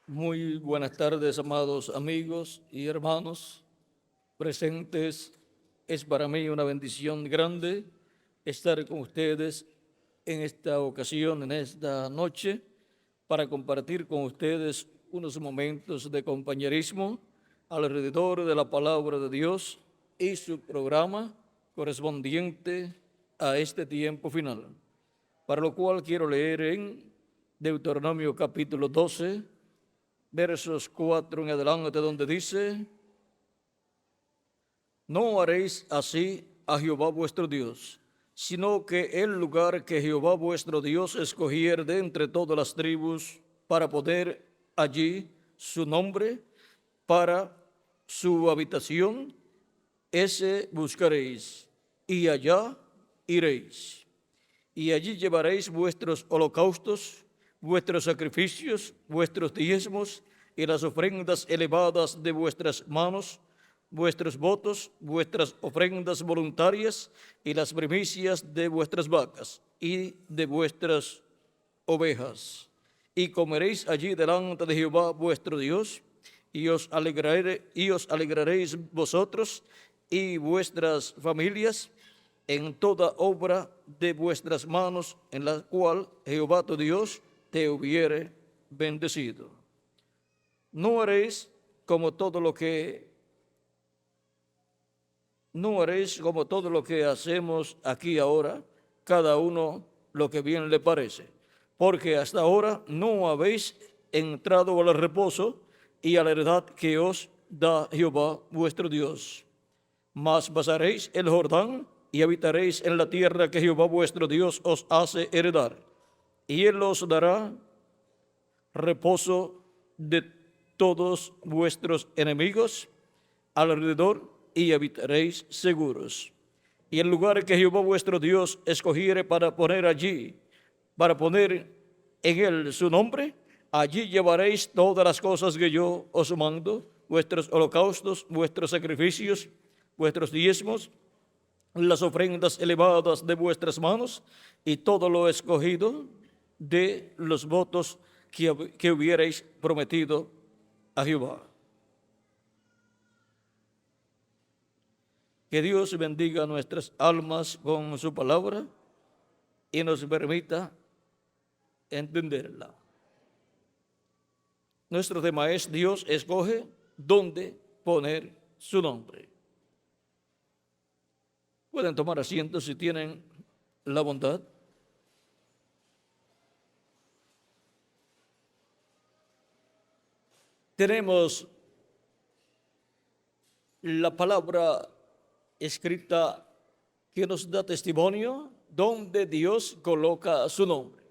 Muy buenas tardes, amados amigos y hermanos presentes. Es para mí una bendición grande estar con ustedes en esta ocasión, en esta noche, para compartir con ustedes unos momentos de compañerismo alrededor de la palabra de Dios y su programa correspondiente a este tiempo final. Para lo cual quiero leer en Deuteronomio capítulo 12, versos 4 en adelante, donde dice: no haréis así a Jehová vuestro Dios, sino que el lugar que Jehová vuestro Dios escogiere de entre todas las tribus para poner allí su nombre, para su habitación, ese buscaréis, y allá iréis. Y allí llevaréis vuestros holocaustos, vuestros sacrificios, vuestros diezmos y las ofrendas elevadas de vuestras manos, vuestros votos, vuestras ofrendas voluntarias y las primicias de vuestras vacas y de vuestras ovejas. Y comeréis allí delante de Jehová vuestro Dios, y os alegraréis vosotros y vuestras familias en toda obra de vuestras manos, en la cual Jehová tu Dios te hubiere bendecido. No haréis como todo lo que hacemos aquí ahora, cada uno lo que bien le parece, porque hasta ahora no habéis entrado al reposo y a la heredad que os da Jehová vuestro Dios. Mas pasaréis el Jordán y habitaréis en la tierra que Jehová vuestro Dios os hace heredar, y Él os dará reposo de todos vuestros enemigos alrededor, y habitaréis seguros. Y el lugar que Jehová vuestro Dios escogiere para poner en él su nombre, allí llevaréis todas las cosas que yo os mando, vuestros holocaustos, vuestros sacrificios, vuestros diezmos, las ofrendas elevadas de vuestras manos y todo lo escogido de los votos que hubierais prometido a Jehová. Que Dios bendiga nuestras almas con su palabra y nos permita entenderla. Nuestro tema es: Dios escoge dónde poner su nombre. Pueden tomar asiento si tienen la bondad. Tenemos la palabra escrita que nos da testimonio donde Dios coloca su nombre.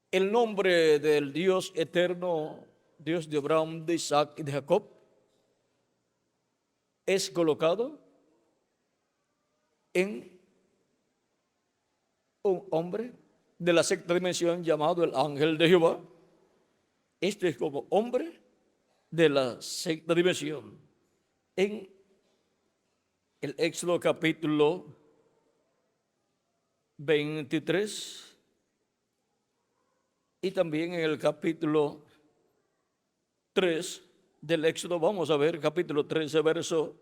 El nombre del Dios eterno, Dios de Abraham, de Isaac y de Jacob, es colocado en un hombre de la sexta dimensión llamado el ángel de Jehová. Este es como hombre de la sexta dimensión. En el Éxodo capítulo 23 y también en el capítulo 3 del Éxodo, vamos a ver capítulo 13, verso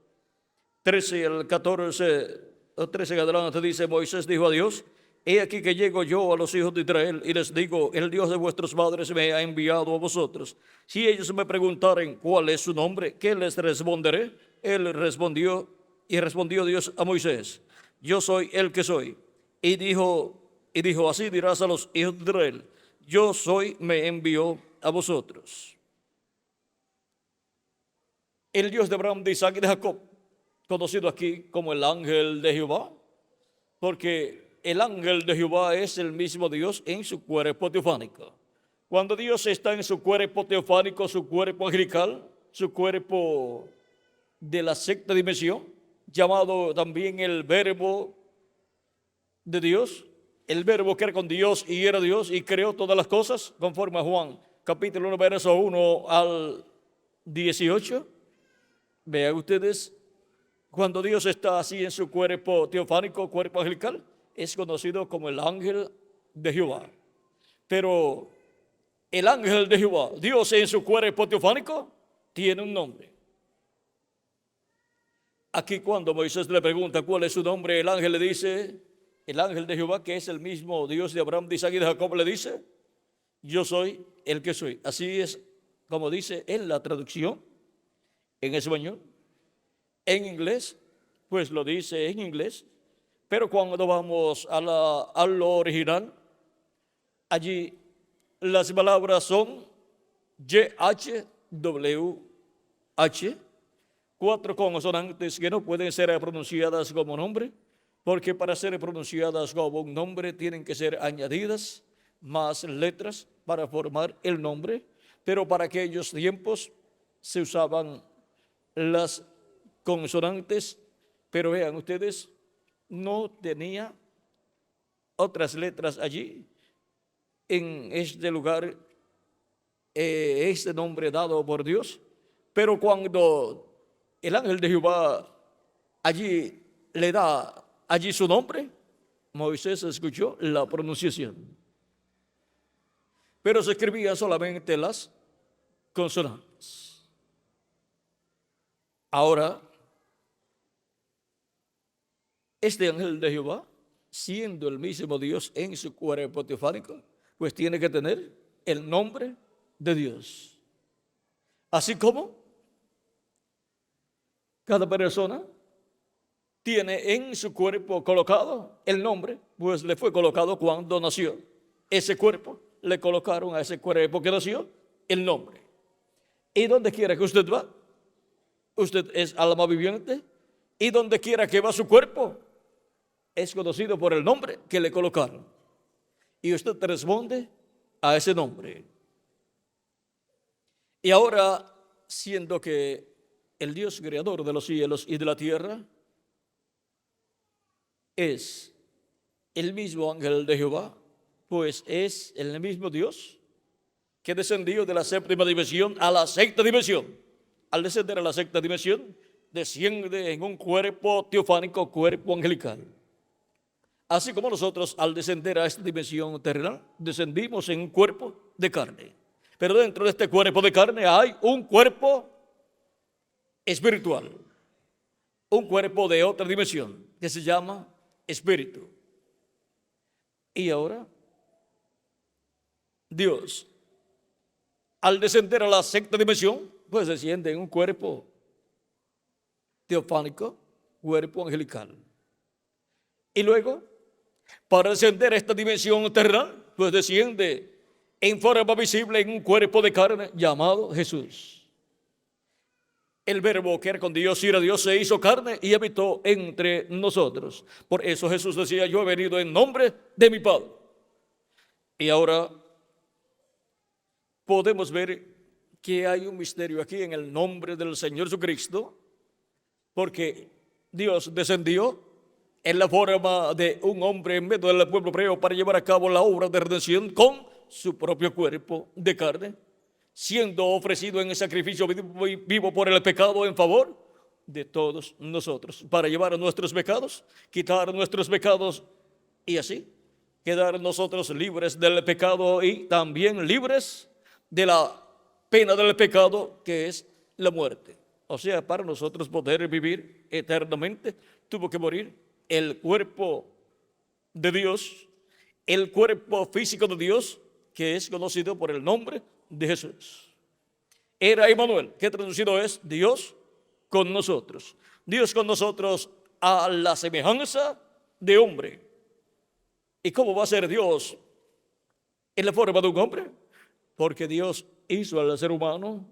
13 al 14, o 13 en adelante, dice: Moisés dijo a Dios: he aquí que llego yo a los hijos de Israel y les digo: el Dios de vuestros padres me ha enviado a vosotros. Si ellos me preguntaren cuál es su nombre, ¿qué les responderé? Respondió Dios a Moisés: yo soy el que soy. Y dijo: así dirás a los hijos de Israel: yo soy, me envió a vosotros. El Dios de Abraham, de Isaac y de Jacob, conocido aquí como el ángel de Jehová, porque el ángel de Jehová es el mismo Dios en su cuerpo teofánico. Cuando Dios está en su cuerpo teofánico, su cuerpo angelical, su cuerpo de la sexta dimensión, llamado también el verbo de Dios, el verbo que era con Dios y era Dios y creó todas las cosas, conforme a Juan capítulo 1, verso 1 al 18. Vean ustedes, cuando Dios está así en su cuerpo teofánico, cuerpo angelical, es conocido como el ángel de Jehová. Pero El ángel de Jehová, Dios en su cuerpo teofánico, tiene un nombre. Aquí cuando Moisés le pregunta cuál es su nombre, el ángel le dice, el ángel de Jehová, que es el mismo Dios de Abraham, de Isaac y de Jacob, le dice, yo soy el que soy. Así es como dice en la traducción, en español. En inglés, pues lo dice en inglés, pero cuando vamos a lo original, allí las palabras son YHWH, 4 consonantes que no pueden ser pronunciadas como nombre, porque para ser pronunciadas como un nombre tienen que ser añadidas más letras para formar el nombre, pero para aquellos tiempos se usaban las consonantes, pero vean ustedes, no tenía otras letras allí en este lugar, este nombre dado por Dios, pero cuando el ángel de Jehová allí le da allí su nombre, Moisés escuchó la pronunciación, pero se escribían solamente las consonantes. Ahora, este ángel de Jehová, siendo el mismo Dios en su cuerpo teofánico, pues tiene que tener el nombre de Dios. Así como cada persona tiene en su cuerpo colocado el nombre, pues le fue colocado cuando nació. Ese cuerpo, le colocaron a ese cuerpo que nació el nombre. Y donde quiera que usted va, usted es alma viviente, y donde quiera que va su cuerpo, es conocido por el nombre que le colocaron. Y usted responde a ese nombre. Y ahora, siendo que el Dios creador de los cielos y de la tierra es el mismo ángel de Jehová, pues es el mismo Dios que descendió de la séptima dimensión a la sexta dimensión. Al descender a la sexta dimensión, desciende en un cuerpo teofánico, cuerpo angelical. Así como nosotros al descender a esta dimensión terrenal, descendimos en un cuerpo de carne. Pero dentro de este cuerpo de carne hay un cuerpo espiritual, un cuerpo de otra dimensión que se llama espíritu. Y ahora, Dios, al descender a la sexta dimensión, pues desciende en un cuerpo teofánico, cuerpo angelical. Y luego, para descender a esta dimensión terrenal, pues desciende en forma visible en un cuerpo de carne llamado Jesús. El verbo que era con Dios y era Dios se hizo carne y habitó entre nosotros. Por eso Jesús decía, yo he venido en nombre de mi Padre. Y ahora podemos ver que hay un misterio aquí en el nombre del Señor Jesucristo, porque Dios descendió en la forma de un hombre en medio del pueblo hebreo para llevar a cabo la obra de redención con su propio cuerpo de carne, siendo ofrecido en sacrificio vivo por el pecado en favor de todos nosotros, para llevar nuestros pecados, quitar nuestros pecados y así quedar nosotros libres del pecado y también libres de la pena del pecado, que es la muerte. O sea, para nosotros poder vivir eternamente, tuvo que morir el cuerpo de Dios, el cuerpo físico de Dios, que es conocido por el nombre de Jesús. Era Emmanuel, que traducido es Dios con nosotros. Dios con nosotros a la semejanza de hombre. ¿Y cómo va a ser Dios en la forma de un hombre? Porque Dios hizo al ser humano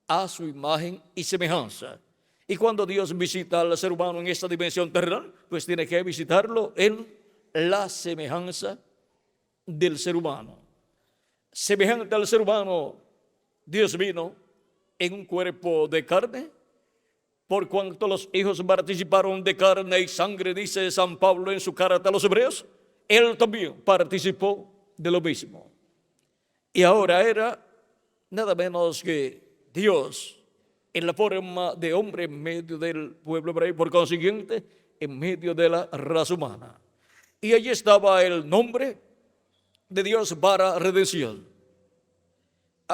a su imagen y semejanza. Y cuando Dios visita al ser humano en esta dimensión terrenal, pues tiene que visitarlo en la semejanza del ser humano. Semejante al ser humano, Dios vino en un cuerpo de carne, por cuanto los hijos participaron de carne y sangre, dice San Pablo en su carta a los Hebreos, Él también participó de lo mismo. Y ahora era nada menos que Dios en la forma de hombre en medio del pueblo hebreo, por consiguiente, en medio de la raza humana. Y allí estaba el nombre de Dios para redención.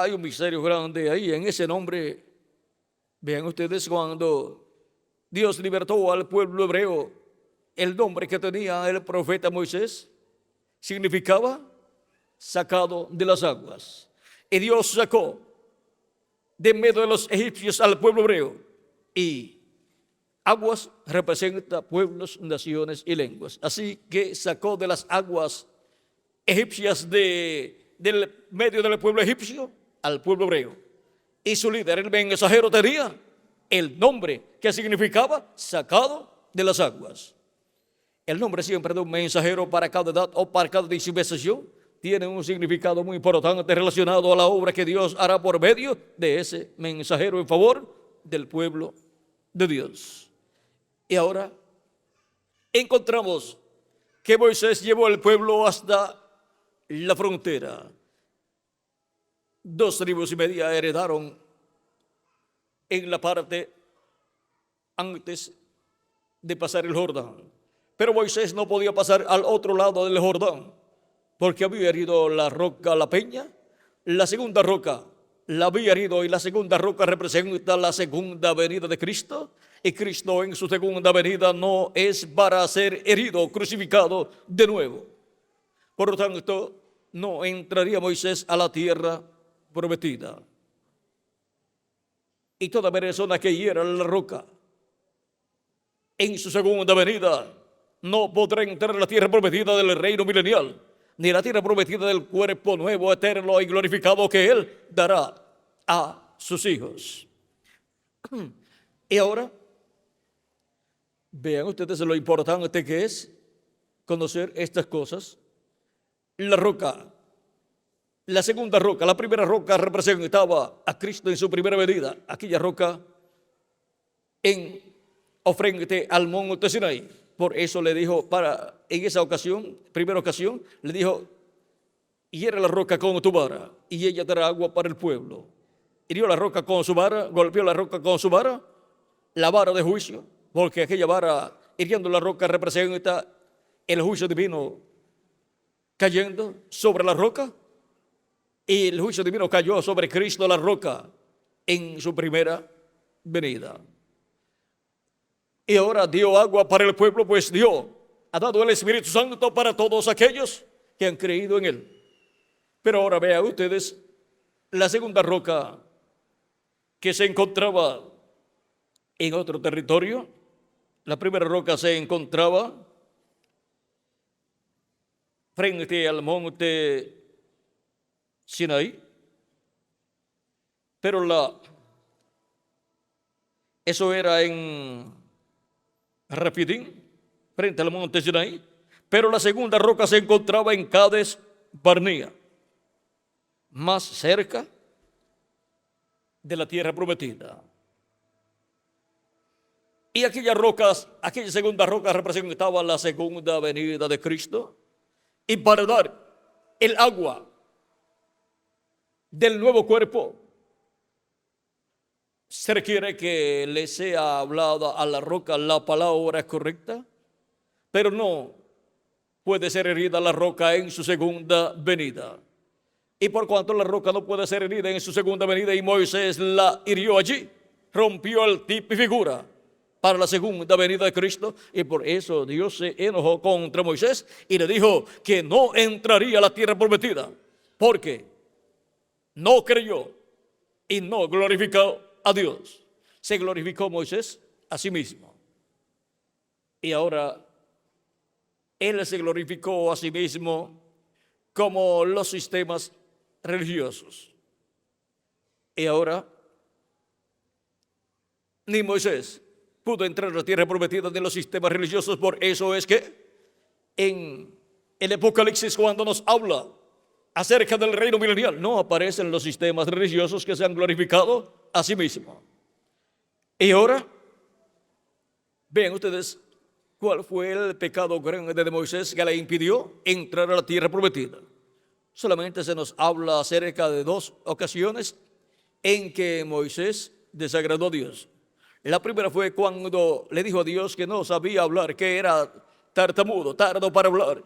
hay un misterio grande ahí en ese nombre. Vean ustedes, cuando Dios libertó al pueblo hebreo, el nombre que tenía el profeta Moisés significaba sacado de las aguas. Y Dios sacó de medio de los egipcios al pueblo hebreo. Y aguas representa pueblos, naciones y lenguas. Así que sacó de las aguas egipcias del medio del pueblo egipcio al pueblo hebreo. Y su líder, el mensajero, tenía el nombre que significaba sacado de las aguas. El nombre siempre de un mensajero para cada edad o para cada dispensación tiene un significado muy importante relacionado a la obra que Dios hará por medio de ese mensajero en favor del pueblo de Dios. Y ahora encontramos que Moisés llevó al pueblo hasta la frontera. 2 tribus y media heredaron en la parte antes de pasar el Jordán. Pero Moisés no podía pasar al otro lado del Jordán, porque había herido la roca, la peña. La segunda roca la había herido, y la segunda roca representa la segunda venida de Cristo. Y Cristo en su segunda venida no es para ser herido, crucificado de nuevo. Por lo tanto, no entraría Moisés a la tierra prometida. Y toda persona que hiera la roca en su segunda venida no podrá entrar a la tierra prometida del reino milenial, ni la tierra prometida del cuerpo nuevo, eterno y glorificado que Él dará a sus hijos. Y ahora, vean ustedes lo importante que es conocer estas cosas. La roca, la segunda roca, la primera roca representaba a Cristo en su primera venida. Aquella roca frente al monte Sinaí. Por eso le dijo, en esa ocasión, primera ocasión, le dijo: hiera la roca con tu vara, y ella dará agua para el pueblo. Hirió la roca con su vara, golpeó la roca con su vara, la vara de juicio, porque aquella vara, hiriendo la roca, representa el juicio divino cayendo sobre la roca. Y el juicio divino cayó sobre Cristo, la roca, en su primera venida. Y ahora dio agua para el pueblo, pues ha dado el Espíritu Santo para todos aquellos que han creído en Él. Pero ahora vean ustedes la segunda roca que se encontraba en otro territorio. La primera roca se encontraba frente al monte Sinaí, pero eso era en Refidim, frente al monte Sinaí. Pero la segunda roca se encontraba en Cades Barnea, más cerca de la tierra prometida. Y aquella segunda roca representaba la segunda venida de Cristo. Y para dar el agua del nuevo cuerpo, se requiere que le sea hablada a la roca la palabra correcta, pero no puede ser herida la roca en su segunda venida. Y por cuanto la roca no puede ser herida en su segunda venida, y Moisés la hirió allí, rompió el tipo y figura para la segunda venida de Cristo, y por eso Dios se enojó contra Moisés y le dijo que no entraría a la tierra prometida, porque no creyó y no glorificó a Dios. Se glorificó Moisés a sí mismo. Y ahora él se glorificó a sí mismo como los sistemas religiosos. Y ahora ni Moisés pudo entrar a la tierra prometida de los sistemas religiosos. Por eso es que en el Apocalipsis, cuando nos habla acerca del reino milenial, no aparecen los sistemas religiosos que se han glorificado a sí mismos. Y ahora, vean ustedes cuál fue el pecado grande de Moisés que le impidió entrar a la tierra prometida. Solamente se nos habla acerca de 2 ocasiones en que Moisés desagradó a Dios. La primera fue cuando le dijo a Dios que no sabía hablar, que era tartamudo, tardo para hablar,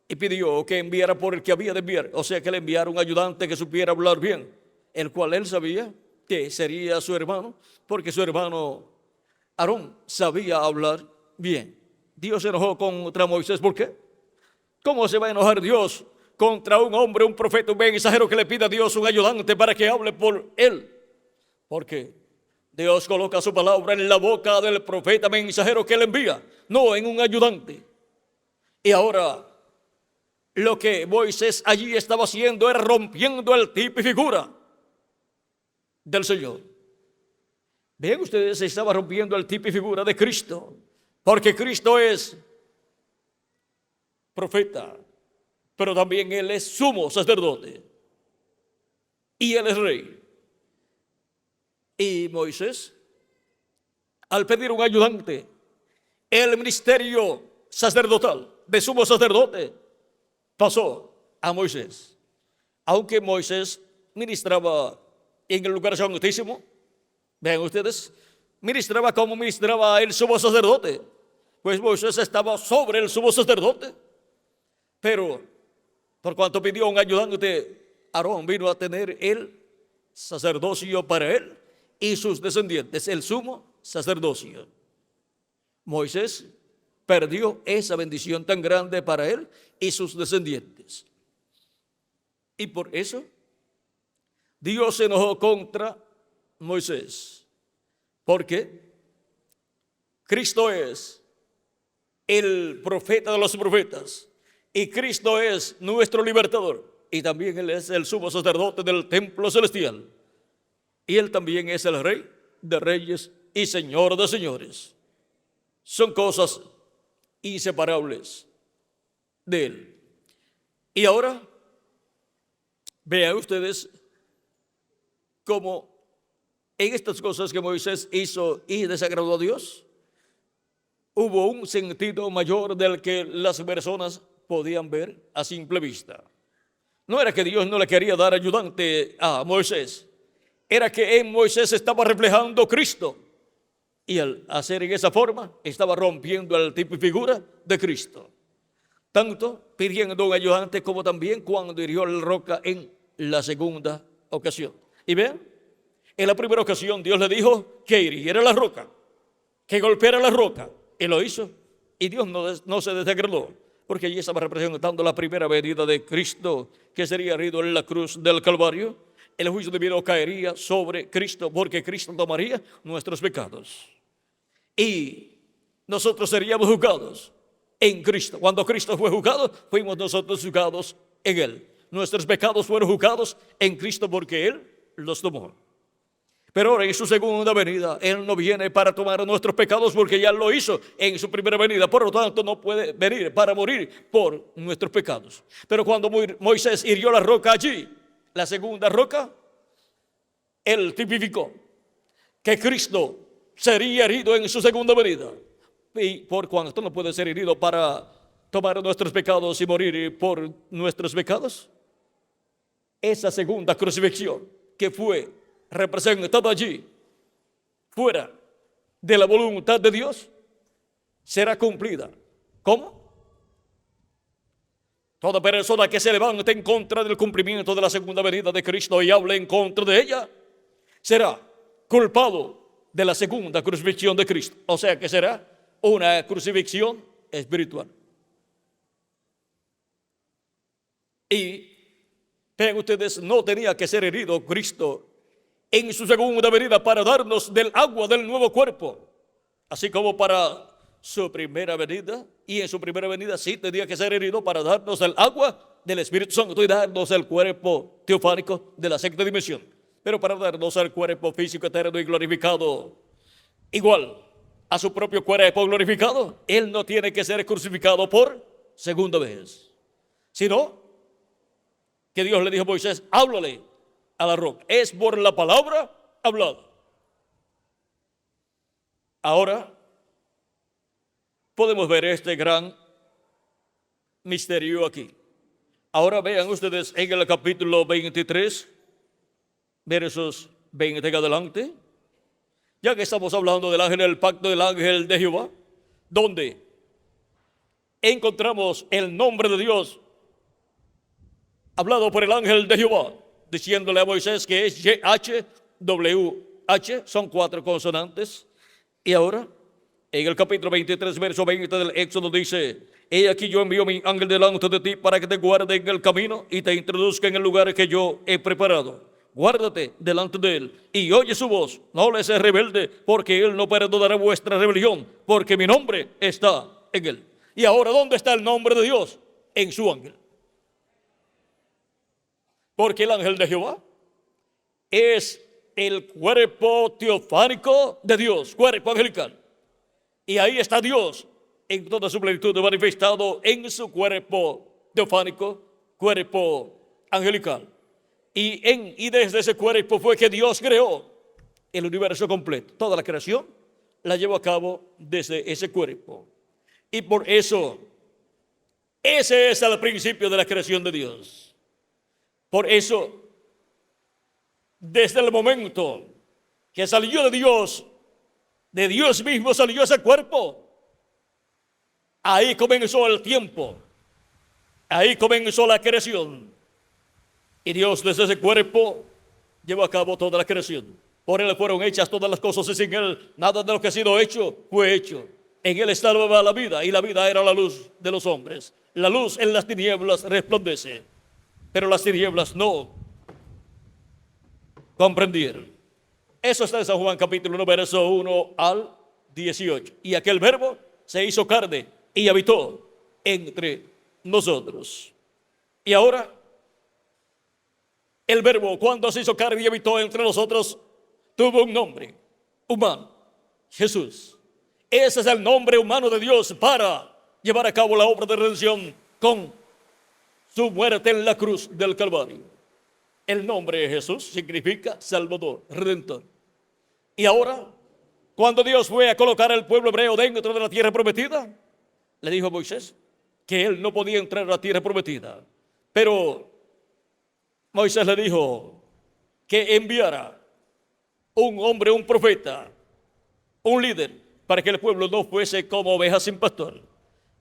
y pidió que enviara por el que había de enviar, o sea que le enviara un ayudante que supiera hablar bien. el cual él sabía que sería su hermano, porque su hermano Aarón sabía hablar bien. Dios se enojó contra Moisés. ¿Por qué? ¿Cómo se va a enojar Dios contra un hombre, un profeta, un mensajero que le pida a Dios un ayudante para que hable por él? Porque Dios coloca su palabra en la boca del profeta mensajero que le envía, no en un ayudante. Y ahora lo que Moisés allí estaba haciendo era rompiendo el tipo y figura del Señor. Vean ustedes, se estaba rompiendo el tipo y figura de Cristo, porque Cristo es profeta, pero también Él es sumo sacerdote y Él es rey. Y Moisés, al pedir un ayudante, el ministerio sacerdotal de sumo sacerdote pasó a Moisés. Aunque Moisés ministraba en el lugar santísimo, vean ustedes, ministraba como ministraba el sumo sacerdote, pues Moisés estaba sobre el sumo sacerdote. Pero por cuanto pidió un ayudante, Aarón vino a tener el sacerdocio para él y sus descendientes, el sumo sacerdocio. Moisés perdió esa bendición tan grande para él y sus descendientes. Y por eso Dios se enojó contra Moisés, porque Cristo es el profeta de los profetas y Cristo es nuestro libertador, y también Él es el sumo sacerdote del templo celestial, y Él también es el Rey de reyes y Señor de señores. Son cosas inseparables de Él. Y ahora vean ustedes cómo en estas cosas que Moisés hizo y desagradó a Dios, hubo un sentido mayor del que las personas podían ver a simple vista. No era que Dios no le quería dar ayudante a Moisés, era que en Moisés estaba reflejando Cristo, y al hacer en esa forma estaba rompiendo el tipo y figura de Cristo, tanto pidiendo un ayudante como también cuando hirió la roca en la segunda ocasión. Y vean, en la primera ocasión Dios le dijo que hiriera la roca, que golpeara la roca, y lo hizo, y Dios no se desagradó, porque allí estaba representando la primera venida de Cristo, que sería herido en la cruz del Calvario. El juicio divino caería sobre Cristo, porque Cristo tomaría nuestros pecados, y nosotros seríamos juzgados en Cristo. Cuando Cristo fue juzgado, fuimos nosotros juzgados en Él. Nuestros pecados fueron juzgados en Cristo porque Él los tomó. Pero ahora en su segunda venida, Él no viene para tomar nuestros pecados porque ya lo hizo en su primera venida. Por lo tanto, no puede venir para morir por nuestros pecados. Pero cuando Moisés hirió la roca allí, la segunda roca, Él tipificó que Cristo sería herido en su segunda venida. Y por cuanto no puede ser herido para tomar nuestros pecados y morir por nuestros pecados, esa segunda crucifixión que fue representada allí, fuera de la voluntad de Dios, será cumplida. ¿Cómo? Toda persona que se levante en contra del cumplimiento de la segunda venida de Cristo y hable en contra de ella, será culpado de la segunda crucifixión de Cristo. O sea que será una crucifixión espiritual. Y vean ustedes, no tenía que ser herido Cristo en su segunda venida para darnos del agua del nuevo cuerpo, así como para su primera venida. Y en su primera venida sí tenía que ser herido para darnos el agua del Espíritu Santo y darnos el cuerpo teofánico de la sexta dimensión. Pero para darnos el cuerpo físico eterno y glorificado, igual a su propio cuerpo glorificado, Él no tiene que ser crucificado por segunda vez, sino que Dios le dijo a Moisés: háblale a la roca. Es por la palabra hablada. Ahora podemos ver este gran misterio aquí. Ahora vean ustedes en el capítulo 23, versos 20 en adelante, ya que estamos hablando del ángel, el pacto del ángel de Jehová, donde encontramos el nombre de Dios hablado por el ángel de Jehová, diciéndole a Moisés que es YHWH, son 4 consonantes. Y ahora, en el capítulo 23, verso 20 del Éxodo dice: he aquí yo envío mi ángel delante de ti para que te guarde en el camino y te introduzca en el lugar que yo he preparado. Guárdate delante de él y oye su voz, no le seas rebelde, porque él no perdonará vuestra rebelión, porque mi nombre está en él. Y ahora, ¿dónde está el nombre de Dios? En su ángel. Porque el ángel de Jehová es el cuerpo teofánico de Dios, cuerpo angelical. Y ahí está Dios en toda su plenitud manifestado en su cuerpo teofánico, cuerpo angelical. Y desde ese cuerpo fue que Dios creó el universo completo. Toda la creación la llevó a cabo desde ese cuerpo. Y por eso, ese es el principio de la creación de Dios. Por eso, desde el momento que salió de Dios mismo salió ese cuerpo, ahí comenzó el tiempo, ahí comenzó la creación. Y Dios desde ese cuerpo llevó a cabo toda la creación. Por él fueron hechas todas las cosas y sin él nada de lo que ha sido hecho fue hecho. En él estaba la vida y la vida era la luz de los hombres. La luz en las tinieblas resplandece, pero las tinieblas no comprendieron. Eso está en San Juan capítulo 1, verso 1 al 18. Y aquel verbo se hizo carne y habitó entre nosotros. Y ahora, el verbo, cuando se hizo carne y habitó entre nosotros, tuvo un nombre humano: Jesús. Ese es el nombre humano de Dios para llevar a cabo la obra de redención con su muerte en la cruz del Calvario. El nombre de Jesús significa Salvador, Redentor. Y ahora, cuando Dios fue a colocar al pueblo hebreo dentro de la tierra prometida, le dijo a Moisés que él no podía entrar a la tierra prometida. Pero Moisés le dijo que enviara un hombre, un profeta, un líder, para que el pueblo no fuese como ovejas sin pastor.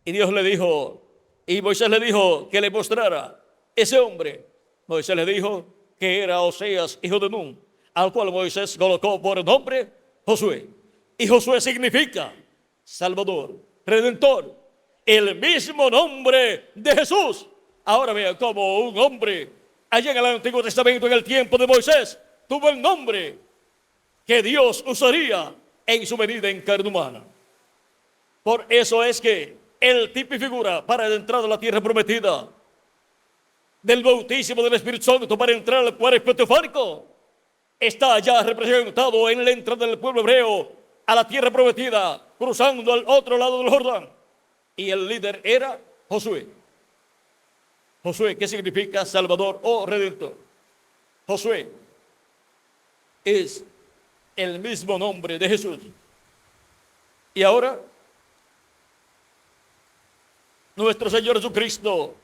Y Dios le dijo, y Moisés le dijo que le mostrara ese hombre. Moisés le dijo que era Oseas, hijo de Nun, al cual Moisés colocó por nombre Josué. Y Josué significa Salvador, Redentor, el mismo nombre de Jesús. Ahora vean cómo un hombre allá en el Antiguo Testamento, en el tiempo de Moisés, tuvo el nombre que Dios usaría en su venida en carne humana. Por eso es que el tipo y figura para la entrada a la tierra prometida del bautismo del Espíritu Santo para entrar al cuerpo teofánico está ya representado en la entrada del pueblo hebreo a la tierra prometida, cruzando al otro lado del Jordán. Y el líder era Josué. Josué, ¿qué significa Salvador o Redentor? Josué es el mismo nombre de Jesús. Y ahora, nuestro Señor Jesucristo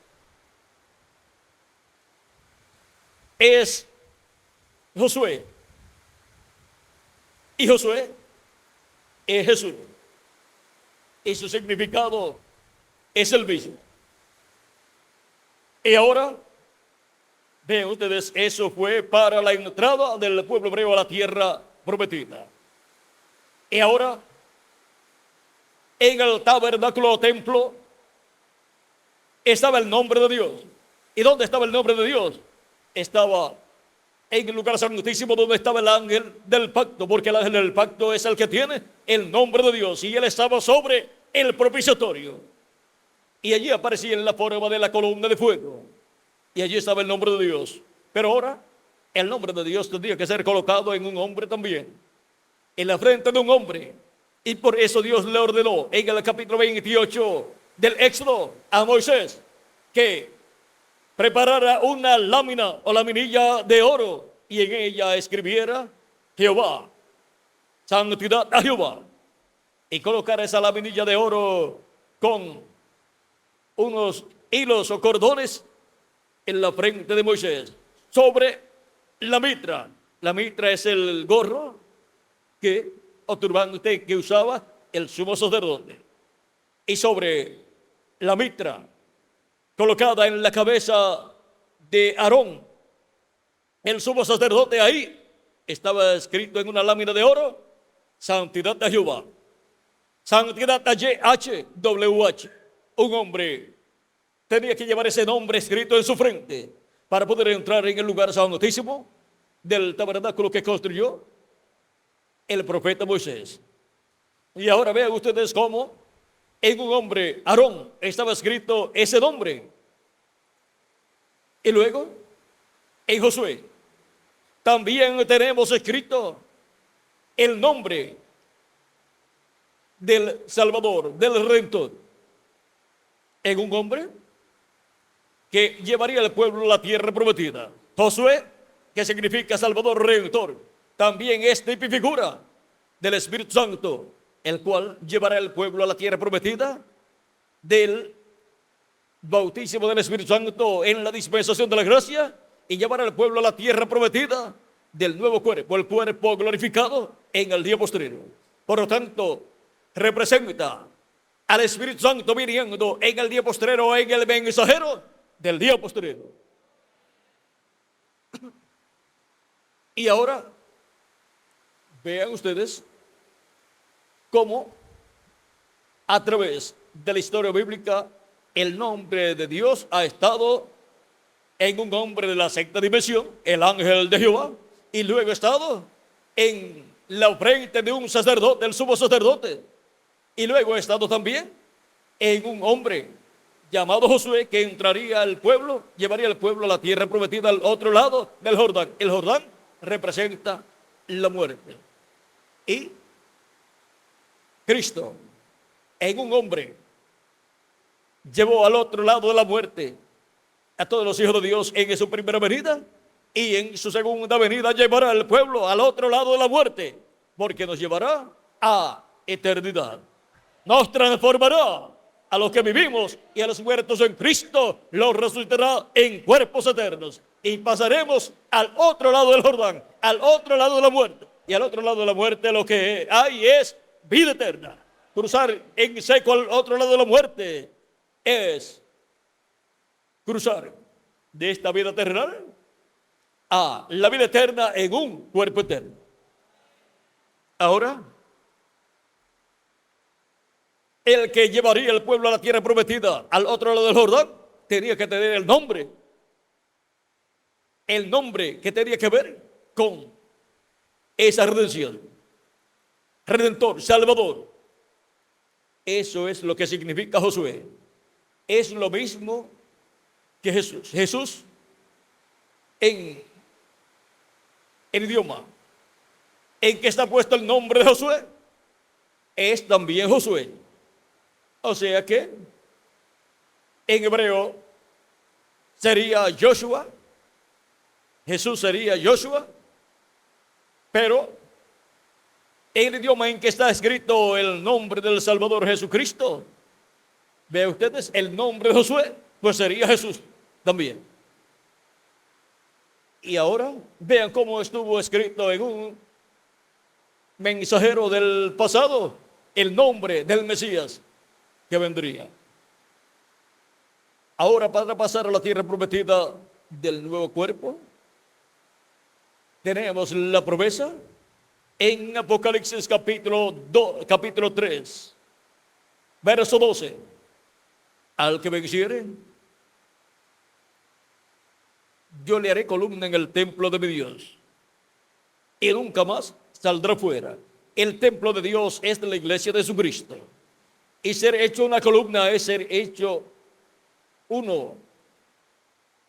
es Josué. Y Josué es Jesús. Y su significado es el mismo. Y ahora, vean ustedes, eso fue para la entrada del pueblo hebreo a la tierra prometida. Y ahora, en el tabernáculo o templo, estaba el nombre de Dios. ¿Y dónde estaba el nombre de Dios? Estaba en el lugar santísimo donde estaba el ángel del pacto, porque el ángel del pacto es el que tiene el nombre de Dios, y él estaba sobre el propiciatorio. Y allí aparecía en la forma de la columna de fuego. Y allí estaba el nombre de Dios. Pero ahora, el nombre de Dios tendría que ser colocado en un hombre también, en la frente de un hombre. Y por eso Dios le ordenó en el capítulo 28 del Éxodo a Moisés que preparara una lámina o laminilla de oro y en ella escribiera Jehová, santidad a Jehová. Y colocara esa laminilla de oro con unos hilos o cordones en la frente de Moisés, sobre la mitra. La mitra es el gorro o turbante que usaba el sumo sacerdote. Y sobre la mitra, colocada en la cabeza de Aarón, el sumo sacerdote, ahí estaba escrito en una lámina de oro: Santidad de Jehová. Santidad HWH. Un hombre tenía que llevar ese nombre escrito en su frente para poder entrar en el lugar santísimo del tabernáculo que construyó el profeta Moisés. Y ahora vean ustedes cómo en un hombre, Aarón, estaba escrito ese nombre. Y luego, en Josué, también tenemos escrito el nombre del Salvador, del Redentor, en un hombre que llevaría al pueblo a la tierra prometida. Josué, que significa Salvador, Redentor, también es tipo y figura del Espíritu Santo, el cual llevará al pueblo a la tierra prometida del bautismo del Espíritu Santo en la dispensación de la gracia, y llevará al pueblo a la tierra prometida del nuevo cuerpo, el cuerpo glorificado en el día posterior. Por lo tanto, representa al Espíritu Santo viniendo en el día posterior, en el mensajero del día posterior. Y ahora, vean ustedes cómo a través de la historia bíblica el nombre de Dios ha estado en un hombre de la sexta dimensión, el ángel de Jehová, y luego ha estado en la frente de un sacerdote, el sumo sacerdote, y luego ha estado también en un hombre llamado Josué, que entraría al pueblo, llevaría al pueblo a la tierra prometida al otro lado del Jordán. El Jordán representa la muerte. Y Cristo, en un hombre, llevó al otro lado de la muerte a todos los hijos de Dios en su primera venida, y en su segunda venida llevará al pueblo al otro lado de la muerte, porque nos llevará a eternidad. Nos transformará a los que vivimos, y a los muertos en Cristo los resucitará en cuerpos eternos, y pasaremos al otro lado del Jordán, al otro lado de la muerte. Y al otro lado de la muerte lo que hay es vida eterna. Cruzar en seco al otro lado de la muerte es cruzar de esta vida terrenal a la vida eterna en un cuerpo eterno. Ahora, el que llevaría al pueblo a la tierra prometida al otro lado del Jordán tenía que tener el nombre que tenía que ver con esa redención. Redentor, Salvador. Eso es lo que significa Josué. Es lo mismo que Jesús. Jesús, en el idioma en que está puesto el nombre de Josué, es también Josué. O sea que en hebreo sería Joshua, Jesús sería Joshua, pero en el idioma en que está escrito el nombre del Salvador Jesucristo, vean ustedes, el nombre de Josué, pues sería Jesús también. Y ahora vean cómo estuvo escrito en un mensajero del pasado el nombre del Mesías que vendría. Ahora, para pasar a la tierra prometida del nuevo cuerpo, tenemos la promesa en Apocalipsis capítulo 3, verso 12. Al que venciere, yo le haré columna en el templo de mi Dios, y nunca más saldrá fuera. El templo de Dios es de la iglesia de Jesucristo. Y ser hecho una columna es ser hecho uno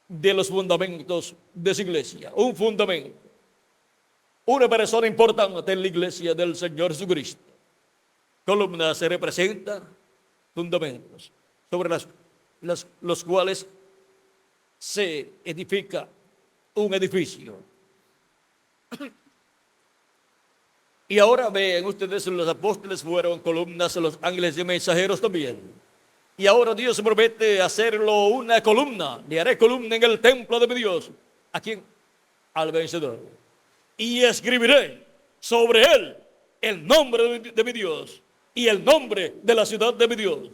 de los fundamentos de su iglesia. Un fundamento. Una persona importante en la iglesia del Señor Jesucristo. Columna se representa fundamentos sobre los cuales se edifica un edificio. Y ahora ven ustedes, los apóstoles fueron columnas, los ángeles y mensajeros también. Y ahora Dios promete hacerlo una columna. Le haré columna en el templo de mi Dios. ¿A quién? Al vencedor. Y escribiré sobre él el nombre de mi Dios y el nombre de la ciudad de mi Dios,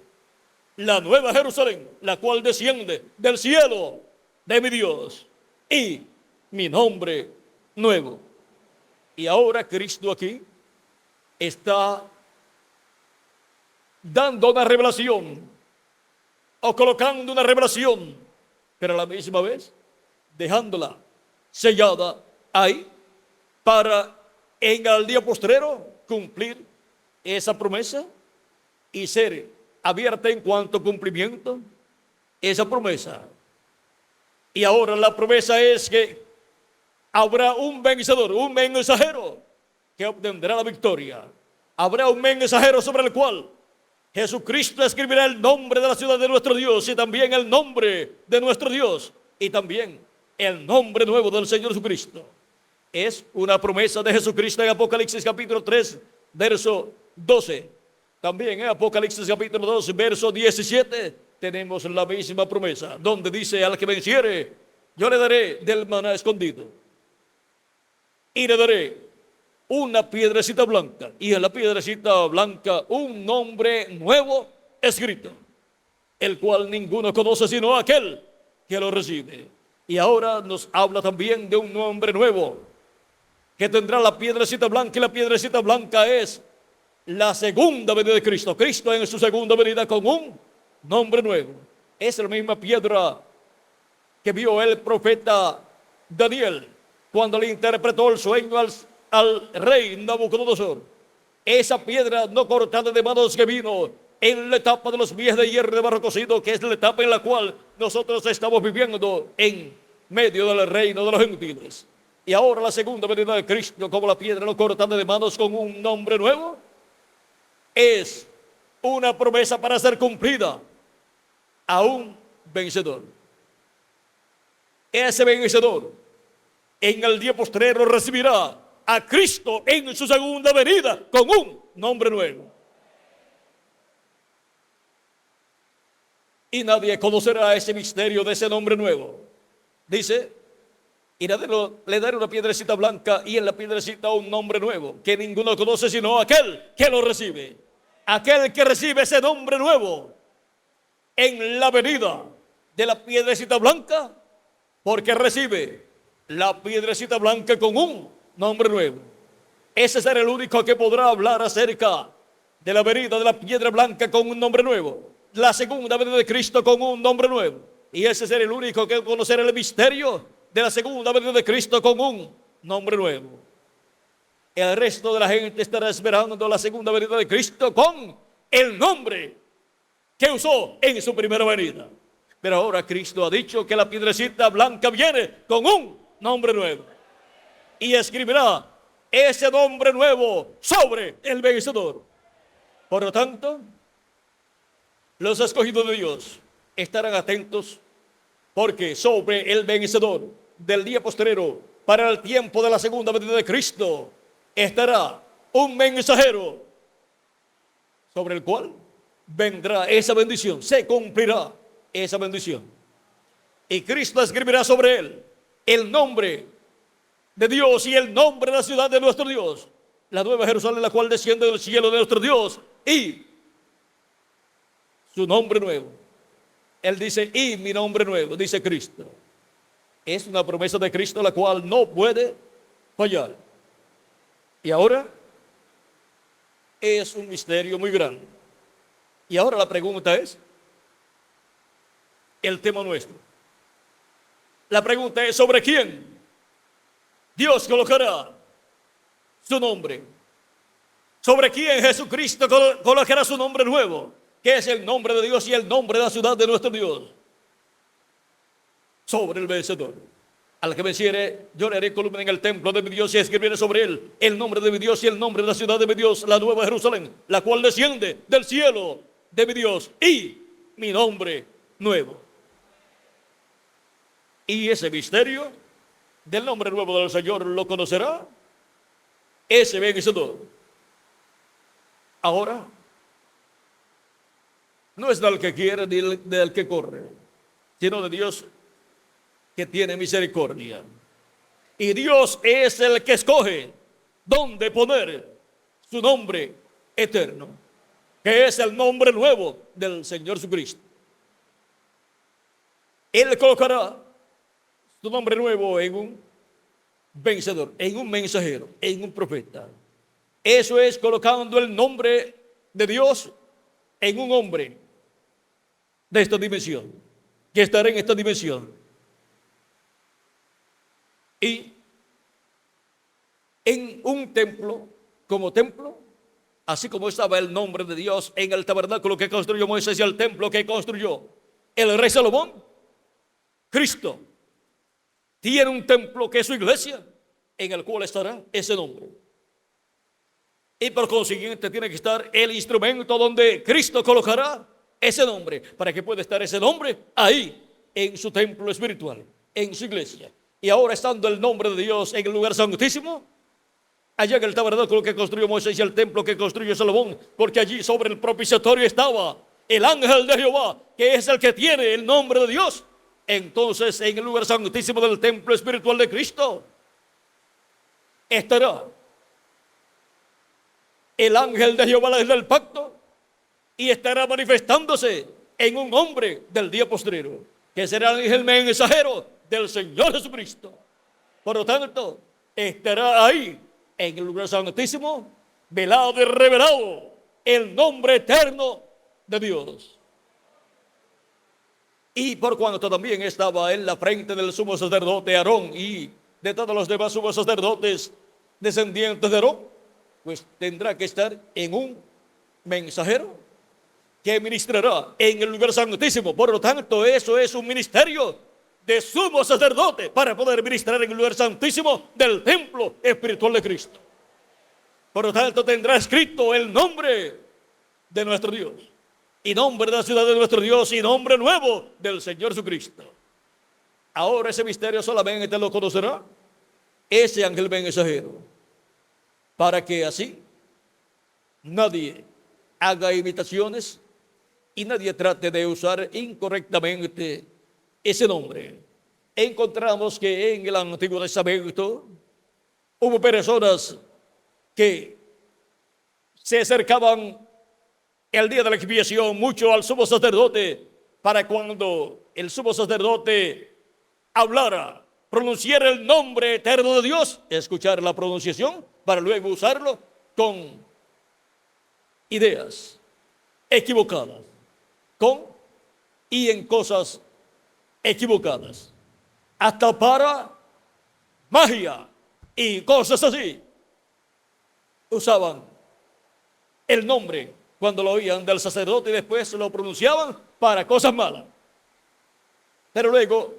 la nueva Jerusalén, la cual desciende del cielo de mi Dios, y mi nombre nuevo. Y ahora Cristo aquí está dando una revelación o colocando una revelación, pero a la misma vez dejándola sellada ahí para en el día postrero cumplir esa promesa y ser abierta en cuanto a cumplimiento esa promesa. Y ahora la promesa es que habrá un vencedor, un mensajero que obtendrá la victoria. Habrá un mensajero sobre el cual Jesucristo escribirá el nombre de la ciudad de nuestro Dios y también el nombre de nuestro Dios y también el nombre nuevo del Señor Jesucristo. Es una promesa de Jesucristo en Apocalipsis capítulo 3, verso 12. También en Apocalipsis capítulo 2, verso 17, tenemos la misma promesa, donde dice: al que venciere, yo le daré del maná escondido. Y le daré una piedrecita blanca, y en la piedrecita blanca un nombre nuevo escrito, el cual ninguno conoce sino aquel que lo recibe. Y ahora nos habla también de un nombre nuevo que tendrá la piedrecita blanca, y la piedrecita blanca es la segunda venida de Cristo. Cristo en su segunda venida con un nombre nuevo. Es la misma piedra que vio el profeta Daniel cuando le interpretó el sueño al rey Nabucodonosor. Esa piedra no cortada de manos que vino en la etapa de los pies de hierro de barro cocido, que es la etapa en la cual nosotros estamos viviendo en medio del reino de los gentiles. Y ahora la segunda venida de Cristo, como la piedra no cortada de manos con un nombre nuevo, es una promesa para ser cumplida a un vencedor. Ese vencedor en el día postrero recibirá a Cristo en su segunda venida con un nombre nuevo. Y nadie conocerá ese misterio de ese nombre nuevo. Dice: y le daré una piedrecita blanca, y en la piedrecita un nombre nuevo, que ninguno conoce sino aquel que lo recibe. Aquel que recibe ese nombre nuevo en la venida de la piedrecita blanca, porque recibe la piedrecita blanca con un nombre nuevo. Ese será el único que podrá hablar acerca de la venida de la piedra blanca con un nombre nuevo, la segunda venida de Cristo con un nombre nuevo. Y ese será el único que conocerá el misterio de la segunda venida de Cristo con un nombre nuevo. El resto de la gente estará esperando la segunda venida de Cristo con el nombre que usó en su primera venida. Pero ahora Cristo ha dicho que la piedrecita blanca viene con un nombre nuevo. Y escribirá ese nombre nuevo sobre el vencedor. Por lo tanto, los escogidos de Dios estarán atentos, porque sobre el vencedor del día postrero, para el tiempo de la segunda venida de Cristo, estará un mensajero sobre el cual vendrá esa bendición, se cumplirá esa bendición. Y Cristo escribirá sobre él el nombre de Dios y el nombre de la ciudad de nuestro Dios, la nueva Jerusalén, la cual desciende del cielo de nuestro Dios, y su nombre nuevo. Él dice: y mi nombre nuevo, dice Cristo. Es una promesa de Cristo la cual no puede fallar. Y ahora es un misterio muy grande. Y ahora la pregunta es el tema nuestro. La pregunta es: ¿sobre quién Dios colocará su nombre? ¿Sobre quién Jesucristo colocará su nombre nuevo, que es el nombre de Dios y el nombre de la ciudad de nuestro Dios? Sobre el vencedor. Al que venciere, yo le haré columna en el templo de mi Dios, y escribiré sobre él el nombre de mi Dios y el nombre de la ciudad de mi Dios, la nueva Jerusalén, la cual desciende del cielo de mi Dios, y mi nombre nuevo. Y ese misterio del nombre nuevo del Señor lo conocerá ese vencedor. Ahora, no es del que quiere ni del que corre, sino de Dios, que tiene misericordia. Y Dios es el que escoge dónde poner su nombre eterno, que es el nombre nuevo del Señor Jesucristo. Él colocará su nombre nuevo en un vencedor, en un mensajero, en un profeta. Eso es colocando el nombre de Dios en un hombre de esta dimensión, que estará en esta dimensión. Y en un templo, como templo, así como estaba el nombre de Dios en el tabernáculo que construyó Moisés y el templo que construyó el rey Salomón, Cristo tiene un templo que es su iglesia, en el cual estará ese nombre. Y por consiguiente tiene que estar el instrumento donde Cristo colocará ese nombre, para que pueda estar ese nombre ahí, en su templo espiritual, en su iglesia. Y ahora, estando el nombre de Dios en el lugar santísimo, allá en el tabernáculo que construyó Moisés y el templo que construyó Salomón, porque allí sobre el propiciatorio estaba el ángel de Jehová, que es el que tiene el nombre de Dios. Entonces, en el lugar santísimo del templo espiritual de Cristo estará el ángel de Jehová del pacto, y estará manifestándose en un hombre del día postrero, que será el ángel mensajero del Señor Jesucristo. Por lo tanto, estará ahí en el lugar santísimo, velado y revelado, el nombre eterno de Dios. Y por cuanto también estaba en la frente del sumo sacerdote Aarón y de todos los demás sumos sacerdotes descendientes de Aarón, pues tendrá que estar en un mensajero que ministrará en el lugar santísimo. Por lo tanto, eso es un ministerio de sumo sacerdote para poder ministrar en el lugar santísimo del templo espiritual de Cristo. Por lo tanto, tendrá escrito el nombre de nuestro Dios, y nombre de la ciudad de nuestro Dios, y nombre nuevo del Señor Jesucristo. Ahora ese misterio solamente lo conocerá ese ángel mensajero, para que así nadie haga imitaciones y nadie trate de usar incorrectamente ese nombre. Encontramos que en el Antiguo Testamento hubo personas que se acercaban el día de la expiación mucho al sumo sacerdote, para cuando el sumo sacerdote hablara, pronunciara el nombre eterno de Dios, escuchar la pronunciación para luego usarlo con ideas equivocadas, con y en cosas equivocadas, hasta para magia y cosas así. Usaban el nombre cuando lo oían del sacerdote y después lo pronunciaban para cosas malas. Pero luego